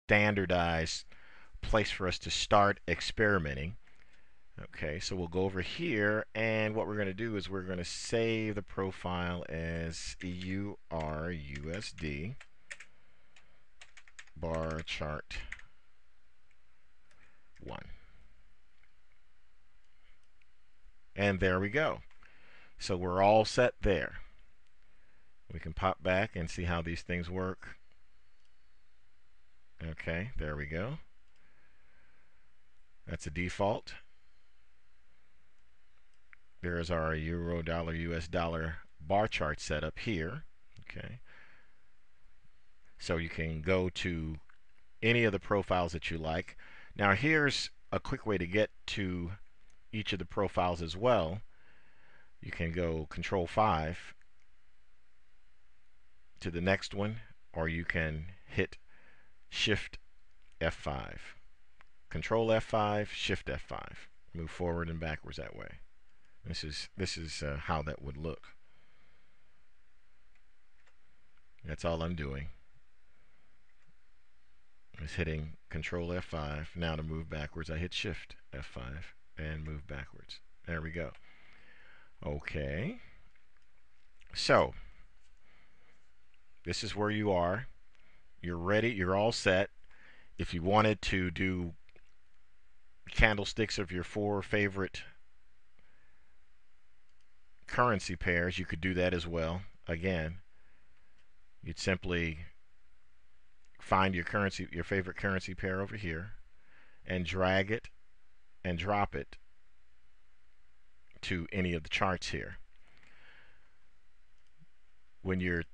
standardized place for us to start experimenting. Okay, so we'll go over here, and what we're going to do is we're going to save the profile as URUSD bar chart 1. And there we go. So we're all set there. We can pop back and see how these things work. Okay, there we go. That's a default. There's our euro dollar US dollar bar chart set up here. Okay, so you can go to any of the profiles that you like. Now here's a quick way to get to each of the profiles as well. You can go Control 5 to the next one, or you can hit Shift F5. Control F5, Shift F5. Move forward and backwards that way. This is how that would look. That's all I'm doing. Is hitting Control F5. Now to move backwards, I hit Shift F5 and move backwards. There we go. Okay. So this is where you are. You're ready. You're all set. If you wanted to do candlesticks of your 4 favorite currency pairs, you could do that as well. Again, you'd simply find your favorite currency pair over here, and drag it and drop it to any of the charts here. When you're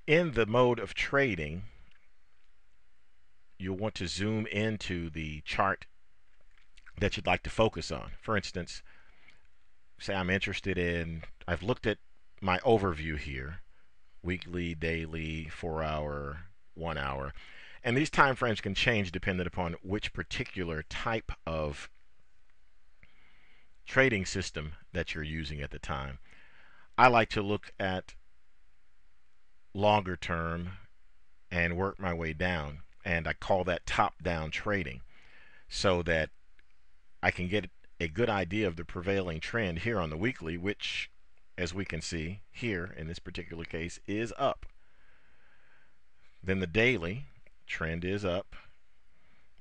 in the mode of trading, you'll want to zoom into the chart that you'd like to focus on. For instance, say I've looked at my overview here, weekly, daily, 4-hour, 1 hour, and these time frames can change depending upon which particular type of trading system that you're using at the time. I like to look at longer term and work my way down, and I call that top-down trading, so that I can get a good idea of the prevailing trend here on the weekly, which, as we can see here in this particular case, is up. Then the daily trend is up.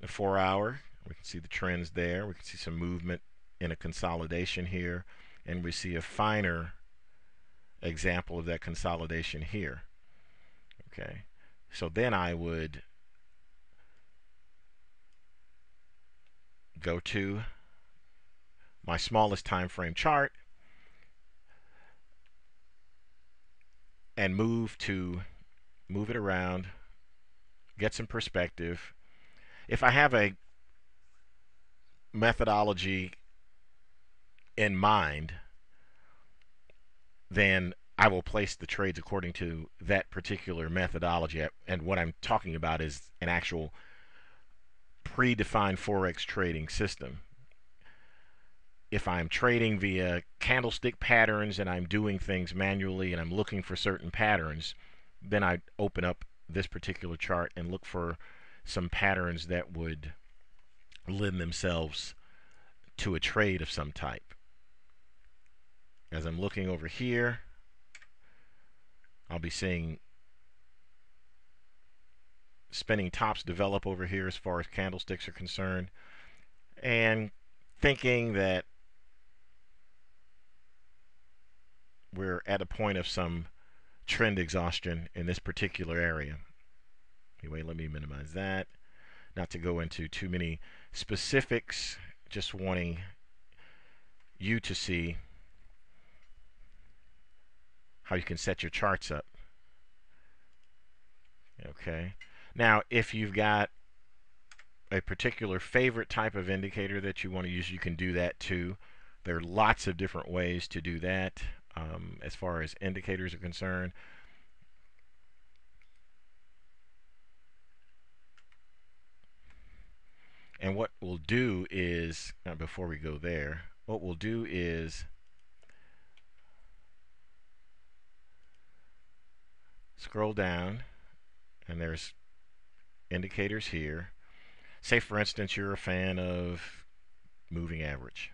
The 4-hour, we can see the trends there. We can see some movement in a consolidation here, and we see a finer example of that consolidation here. Okay, so then I would go to my smallest time frame chart and move it around, get some perspective. If I have a methodology in mind, then I will place the trades according to that particular methodology. And what I'm talking about is an actual predefined Forex trading system. If I'm trading via candlestick patterns and I'm doing things manually and I'm looking for certain patterns, then I open up this particular chart and look for some patterns that would lend themselves to a trade of some type. As I'm looking over here, I'll be seeing spinning tops develop over here as far as candlesticks are concerned, and thinking that we're at a point of some trend exhaustion in this particular area. Anyway, let me minimize that. Not to go into too many specifics, just wanting you to see how you can set your charts up. Okay. Now, if you've got a particular favorite type of indicator that you want to use, you can do that too. There are lots of different ways to do that as far as indicators are concerned. And what we'll do is, before we go there, what we'll do is scroll down, and there's indicators here. Say, for instance, you're a fan of moving average.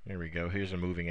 There we go. Here's a moving